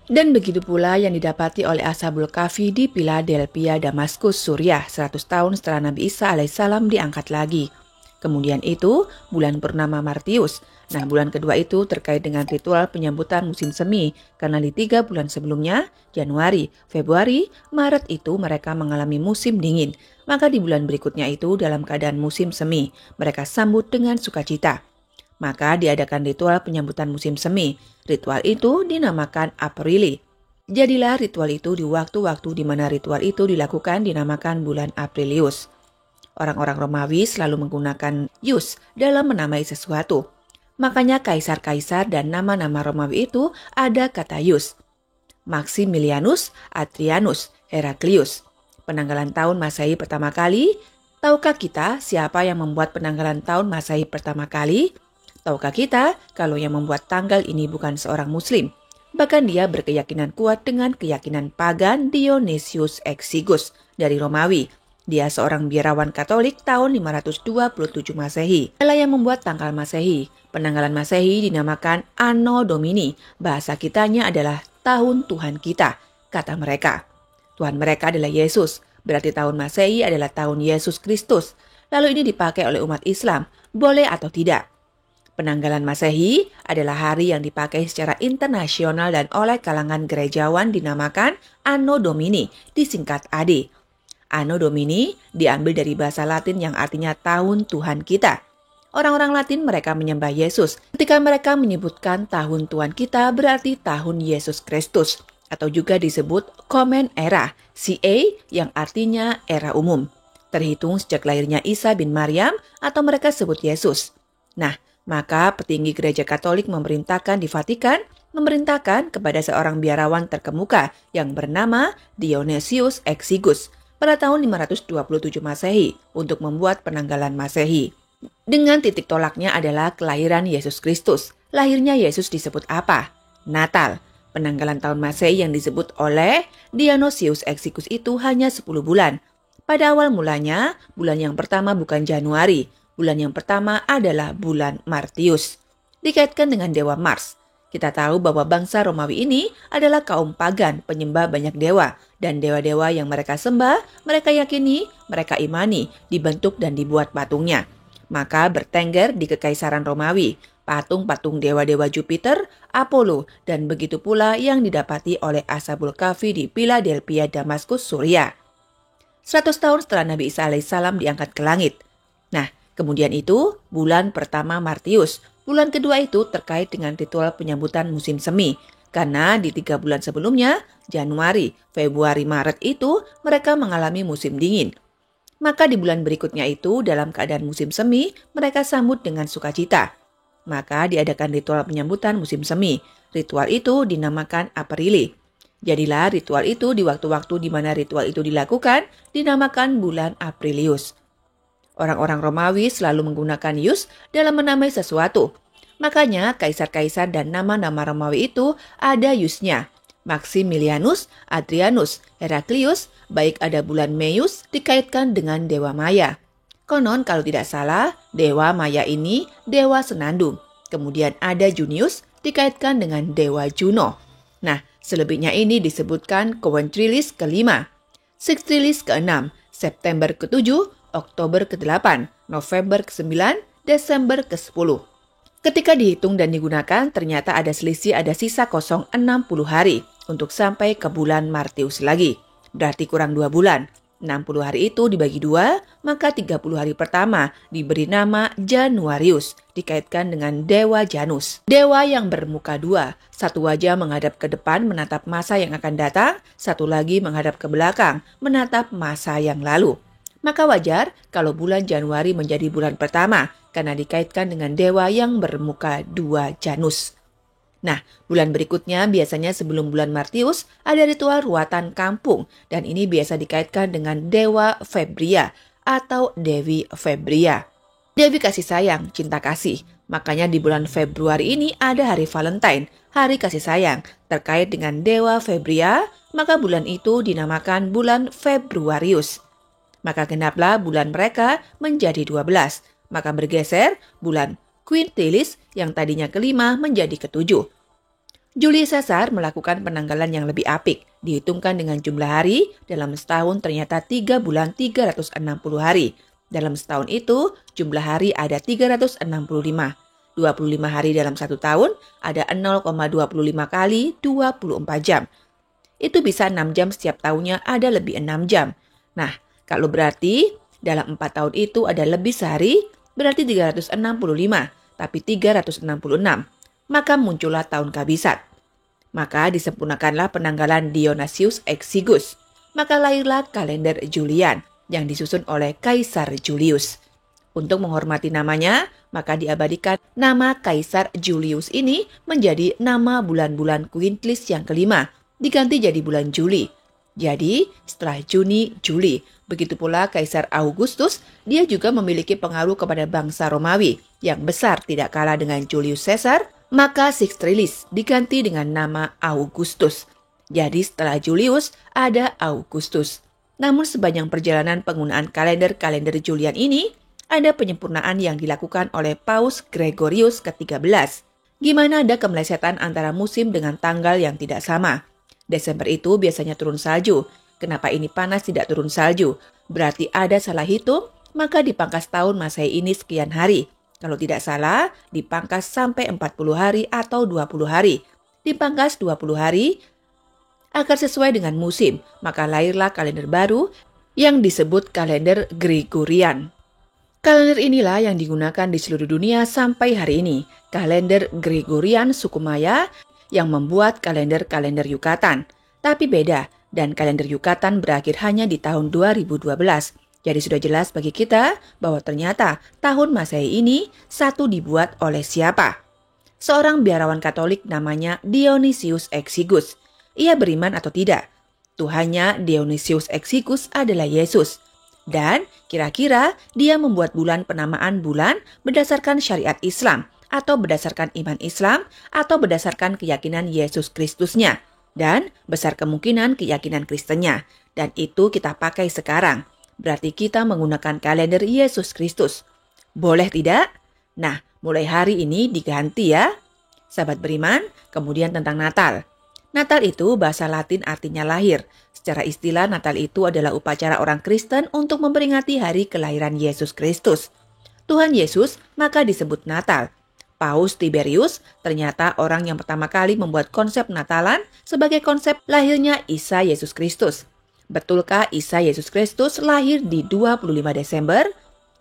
Dan begitu pula yang didapati oleh Ashabul Kahfi di Philadelphia, Damaskus, Suriah 100 tahun setelah Nabi Isa alaihissalam diangkat lagi. Kemudian itu bulan purnama Martius. Nah, bulan kedua itu terkait dengan ritual penyambutan musim semi, karena di 3 bulan sebelumnya, Januari, Februari, Maret itu mereka mengalami musim dingin. Maka di bulan berikutnya itu dalam keadaan musim semi, mereka sambut dengan sukacita. Maka diadakan ritual penyambutan musim semi. Ritual itu dinamakan Aprili. Jadilah ritual itu di waktu-waktu di mana ritual itu dilakukan dinamakan bulan Aprilius. Orang-orang Romawi selalu menggunakan ius dalam menamai sesuatu. Makanya kaisar-kaisar dan nama-nama Romawi itu ada kata ius. Maximilianus, Adrianus, Heraklius. Penanggalan tahun Masehi pertama kali. Tahukah kita siapa yang membuat penanggalan tahun Masehi pertama kali? Tahukah kita kalau yang membuat tanggal ini bukan seorang muslim? Bahkan dia berkeyakinan kuat dengan keyakinan pagan Dionysius Exiguus dari Romawi. Dia seorang biarawan Katolik tahun 527 Masehi. Dialah yang membuat tanggal Masehi. Penanggalan Masehi dinamakan Anno Domini. Bahasa kitanya adalah tahun Tuhan kita, kata mereka. Tuhan mereka adalah Yesus. Berarti tahun Masehi adalah tahun Yesus Kristus. Lalu ini dipakai oleh umat Islam. Boleh atau tidak? Penanggalan Masehi adalah hari yang dipakai secara internasional dan oleh kalangan gerejawan dinamakan Anno Domini, disingkat AD. Anno Domini diambil dari bahasa Latin yang artinya tahun Tuhan kita. Orang-orang Latin mereka menyembah Yesus. Ketika mereka menyebutkan tahun Tuhan kita berarti tahun Yesus Kristus, atau juga disebut Common Era, CA yang artinya era umum. Terhitung sejak lahirnya Isa bin Maryam atau mereka sebut Yesus. Nah, maka petinggi gereja Katolik memerintahkan di Vatikan, memerintahkan kepada seorang biarawan terkemuka yang bernama Dionysius Exiguus pada tahun 527 Masehi untuk membuat penanggalan Masehi. Dengan titik tolaknya adalah kelahiran Yesus Kristus. Lahirnya Yesus disebut apa? Natal. Penanggalan tahun Masehi yang disebut oleh Dionysius Exiguus itu hanya 10 bulan. Pada awal mulanya, bulan yang pertama bukan Januari. Bulan yang pertama adalah bulan Martius, dikaitkan dengan dewa Mars. Kita tahu bahwa bangsa Romawi ini adalah kaum pagan penyembah banyak dewa. Dan dewa-dewa yang mereka sembah, mereka yakini, mereka imani, dibentuk dan dibuat patungnya. Maka bertengger di kekaisaran Romawi, patung-patung dewa-dewa Jupiter, Apollo, dan begitu pula yang didapati oleh Ashabul Kahfi di Philadelphia, Damaskus, Suriah. 100 tahun setelah Nabi Isa alaihissalam diangkat ke langit. Nah, kemudian itu bulan pertama Martius. Bulan kedua itu terkait dengan ritual penyambutan musim semi. Karena di 3 bulan sebelumnya, Januari, Februari, Maret itu mereka mengalami musim dingin. Maka di bulan berikutnya itu dalam keadaan musim semi, mereka sambut dengan sukacita. Maka diadakan ritual penyambutan musim semi. Ritual itu dinamakan Aprili. Jadilah ritual itu di waktu-waktu di mana ritual itu dilakukan dinamakan bulan Aprilius. Orang-orang Romawi selalu menggunakan ius dalam menamai sesuatu. Makanya kaisar-kaisar dan nama-nama Romawi itu ada iusnya. Maximilianus, Adrianus, Heraklius, baik ada bulan Meius dikaitkan dengan Dewa Maya. Konon kalau tidak salah, Dewa Maya ini Dewa Senandung. Kemudian ada Junius dikaitkan dengan Dewa Juno. Nah, selebihnya ini disebutkan Quintilis ke-5, Sextilis ke-6, September ke-7, Oktober ke-8, November ke-9, Desember ke-10. Ketika dihitung dan digunakan, ternyata ada selisih ada sisa kosong 60 hari untuk sampai ke bulan Martius lagi. Berarti kurang 2 bulan. 60 hari itu dibagi 2, maka 30 hari pertama diberi nama Januarius, dikaitkan dengan Dewa Janus. Dewa yang bermuka 2, satu wajah menghadap ke depan menatap masa yang akan datang, satu lagi menghadap ke belakang menatap masa yang lalu. Maka wajar kalau bulan Januari menjadi bulan pertama karena dikaitkan dengan dewa yang bermuka 2 Janus. Nah, bulan berikutnya biasanya sebelum bulan Martius ada ritual ruatan kampung dan ini biasa dikaitkan dengan Dewa Febria atau Dewi Febria. Dewi kasih sayang, cinta kasih. Makanya di bulan Februari ini ada hari Valentine, hari kasih sayang. Terkait dengan Dewa Febria, maka bulan itu dinamakan bulan Februarius. Maka genaplah bulan mereka menjadi 12. Maka bergeser bulan Quintilis yang tadinya ke-5 menjadi ke-7. Julius Caesar melakukan penanggalan yang lebih apik. Dihitungkan dengan jumlah hari, dalam setahun ternyata 3 bulan 360 hari. Dalam setahun itu, jumlah hari ada 365. 25 hari dalam satu tahun ada 0,25 kali 24 jam. Itu bisa 6 jam setiap tahunnya ada lebih 6 jam. Nah, kalau berarti dalam 4 tahun itu ada lebih sehari, berarti 365, tapi 366. Maka muncullah tahun kabisat. Maka disempurnakanlah penanggalan Dionysius Exiguus. Maka lahirlah kalender Julian yang disusun oleh Kaisar Julius. Untuk menghormati namanya, maka diabadikan nama Kaisar Julius ini menjadi nama bulan-bulan Quintilius yang kelima, diganti jadi bulan Juli. Jadi setelah Juni, Juli. Begitu pula Kaisar Augustus, dia juga memiliki pengaruh kepada bangsa Romawi yang besar tidak kalah dengan Julius Caesar, maka Sixtilis diganti dengan nama Augustus. Jadi setelah Julius ada Augustus. Namun sepanjang perjalanan penggunaan kalender-kalender Julian ini, ada penyempurnaan yang dilakukan oleh Paus Gregorius ke-13. Gimana ada kemelesetan antara musim dengan tanggal yang tidak sama. Desember itu biasanya turun salju. Kenapa ini panas tidak turun salju? Berarti ada salah hitung, maka dipangkas tahun Masehi ini sekian hari. Kalau tidak salah, dipangkas sampai 40 hari atau 20 hari. Dipangkas 20 hari agar sesuai dengan musim, maka lahirlah kalender baru yang disebut kalender Gregorian. Kalender inilah yang digunakan di seluruh dunia sampai hari ini. Kalender Gregorian suku Maya yang membuat kalender-kalender Yucatan. Tapi beda, dan kalender Yucatan berakhir hanya di tahun 2012. Jadi sudah jelas bagi kita bahwa ternyata tahun Masehi ini satu dibuat oleh siapa? Seorang biarawan Katolik namanya Dionysius Exiguus. Ia beriman atau tidak? Tuhannya Dionysius Exiguus adalah Yesus. Dan kira-kira dia membuat bulan penamaan bulan berdasarkan syariat Islam atau berdasarkan iman Islam atau berdasarkan keyakinan Yesus Kristusnya. Dan besar kemungkinan keyakinan Kristennya. Dan itu kita pakai sekarang. Berarti kita menggunakan kalender Yesus Kristus. Boleh tidak? Nah, mulai hari ini diganti ya. Sahabat beriman, kemudian tentang Natal. Natal itu bahasa Latin artinya lahir. Secara istilah Natal itu adalah upacara orang Kristen untuk memperingati hari kelahiran Yesus Kristus. Tuhan Yesus maka disebut Natal. Paus Tiberius ternyata orang yang pertama kali membuat konsep Natalan sebagai konsep lahirnya Isa Yesus Kristus. Betulkah Isa Yesus Kristus lahir di 25 Desember?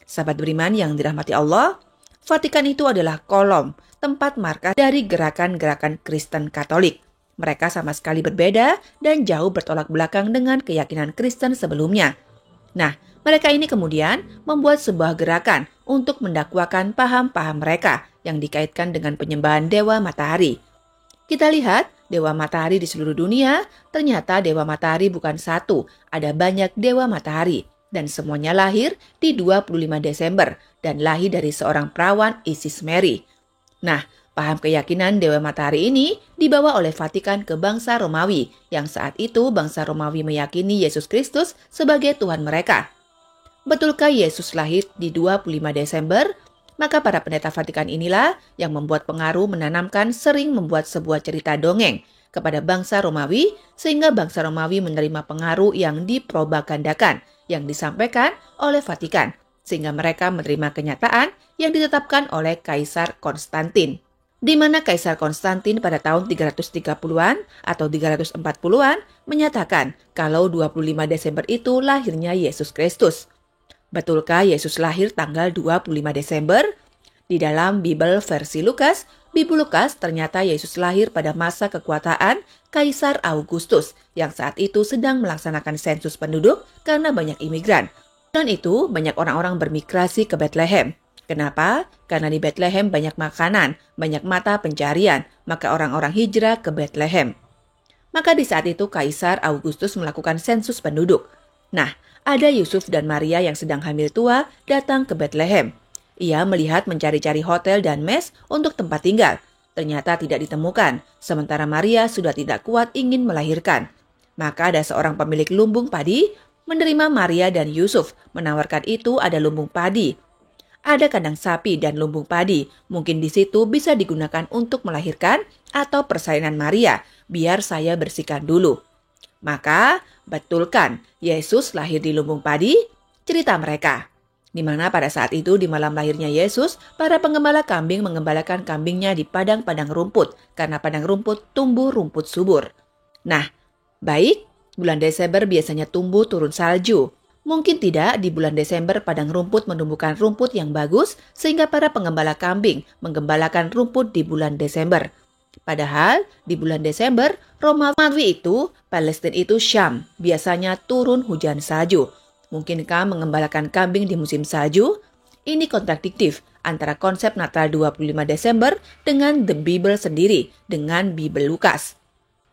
Sahabat beriman yang dirahmati Allah, Vatikan itu adalah kolom, tempat markas dari gerakan-gerakan Kristen Katolik. Mereka sama sekali berbeda dan jauh bertolak belakang dengan keyakinan Kristen sebelumnya. Nah, mereka ini kemudian membuat sebuah gerakan untuk mendakwakan paham-paham mereka yang dikaitkan dengan penyembahan Dewa Matahari. Kita lihat Dewa Matahari di seluruh dunia, ternyata Dewa Matahari bukan satu, ada banyak Dewa Matahari. Dan semuanya lahir di 25 Desember dan lahir dari seorang perawan Isis Mary. Nah, paham keyakinan Dewa Matahari ini dibawa oleh Vatikan ke bangsa Romawi, yang saat itu bangsa Romawi meyakini Yesus Kristus sebagai Tuhan mereka. Betulkah Yesus lahir di 25 Desember? Maka para pendeta Vatikan inilah yang membuat pengaruh menanamkan sering membuat sebuah cerita dongeng kepada bangsa Romawi, sehingga bangsa Romawi menerima pengaruh yang dipropagandakan, yang disampaikan oleh Vatikan, sehingga mereka menerima kenyataan yang ditetapkan oleh Kaisar Konstantin. Di mana Kaisar Konstantin pada tahun 330-an atau 340-an menyatakan kalau 25 Desember itu lahirnya Yesus Kristus. Betulkah Yesus lahir tanggal 25 Desember? Di dalam Bible versi Lukas, Bible Lukas ternyata Yesus lahir pada masa kekuasaan Kaisar Augustus yang saat itu sedang melaksanakan sensus penduduk karena banyak imigran. Dan itu banyak orang-orang bermigrasi ke Bethlehem. Kenapa? Karena di Bethlehem banyak makanan, banyak mata pencarian, maka orang-orang hijrah ke Bethlehem. Maka di saat itu Kaisar Augustus melakukan sensus penduduk. Nah, ada Yusuf dan Maria yang sedang hamil tua datang ke Bethlehem. Ia melihat mencari-cari hotel dan mes untuk tempat tinggal. Ternyata tidak ditemukan, sementara Maria sudah tidak kuat ingin melahirkan. Maka ada seorang pemilik lumbung padi menerima Maria dan Yusuf, menawarkan itu ada lumbung padi. Ada kandang sapi dan lumbung padi. Mungkin di situ bisa digunakan untuk melahirkan atau persalinan Maria. Biar saya bersihkan dulu. Maka, betulkan Yesus lahir di lumbung padi? Cerita mereka. Di mana pada saat itu di malam lahirnya Yesus, para penggembala kambing menggembalakan kambingnya di padang-padang rumput, karena padang rumput tumbuh rumput subur. Nah, baik, bulan Desember biasanya tumbuh turun salju. Mungkin tidak di bulan Desember padang rumput menumbuhkan rumput yang bagus, sehingga para penggembala kambing menggembalakan rumput di bulan Desember. Padahal di bulan Desember, Romawi itu, Palestina itu Syam, biasanya turun hujan salju. Mungkinkah mengembalakan kambing di musim salju? Ini kontradiktif antara konsep Natal 25 Desember dengan The Bible sendiri, dengan Bible Lukas.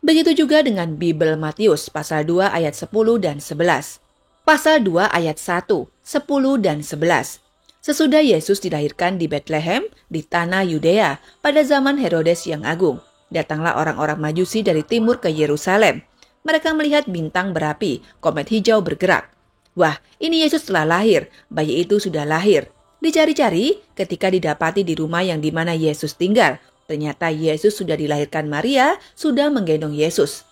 Begitu juga dengan Bible Matius, pasal 2 ayat 10 dan 11. Pasal 2 ayat 1, 10 dan 11. Sesudah Yesus dilahirkan di Bethlehem, di tanah Yudea, pada zaman Herodes yang agung, datanglah orang-orang Majusi dari timur ke Yerusalem. Mereka melihat bintang berapi, komet hijau bergerak. Wah, ini Yesus telah lahir, bayi itu sudah lahir. Dicari-cari, ketika didapati di rumah yang dimana Yesus tinggal, ternyata Yesus sudah dilahirkan Maria, sudah menggendong Yesus.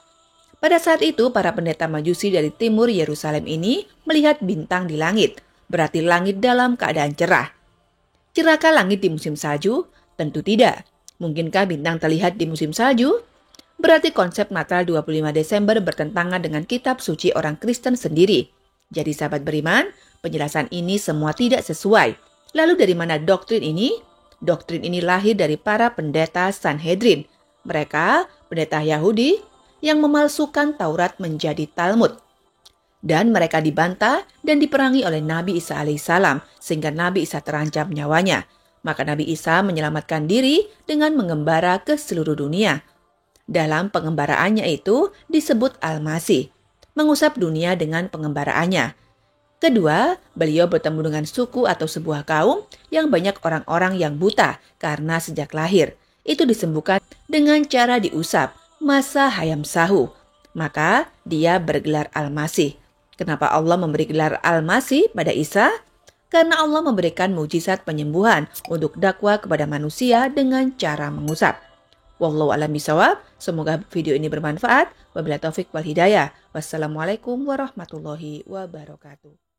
Pada saat itu, para pendeta Majusi dari timur Yerusalem ini melihat bintang di langit, berarti langit dalam keadaan cerah. Cerahkah langit di musim salju? Tentu tidak. Mungkinkah bintang terlihat di musim salju? Berarti konsep Natal 25 Desember bertentangan dengan kitab suci orang Kristen sendiri. Jadi sahabat beriman, penjelasan ini semua tidak sesuai. Lalu dari mana doktrin ini? Doktrin ini lahir dari para pendeta Sanhedrin. Mereka, pendeta Yahudi, yang memalsukan Taurat menjadi Talmud. Dan mereka dibantah dan diperangi oleh Nabi Isa alaihissalam, sehingga Nabi Isa terancam nyawanya. Maka Nabi Isa menyelamatkan diri dengan mengembara ke seluruh dunia. Dalam pengembaraannya itu disebut Al-Masih, mengusap dunia dengan pengembaraannya. Kedua, beliau bertemu dengan suku atau sebuah kaum yang banyak orang-orang yang buta karena sejak lahir. Itu disembuhkan dengan cara diusap, masa hayam sahu. Maka dia bergelar Al-Masih. Kenapa Allah memberi gelar Al-Masih pada Isa? Karena Allah memberikan mujizat penyembuhan untuk dakwah kepada manusia dengan cara mengusap. Wallahu a'lam bishawab. Semoga video ini bermanfaat. Wabillahi taufik wal hidayah. Wassalamualaikum warahmatullahi wabarakatuh.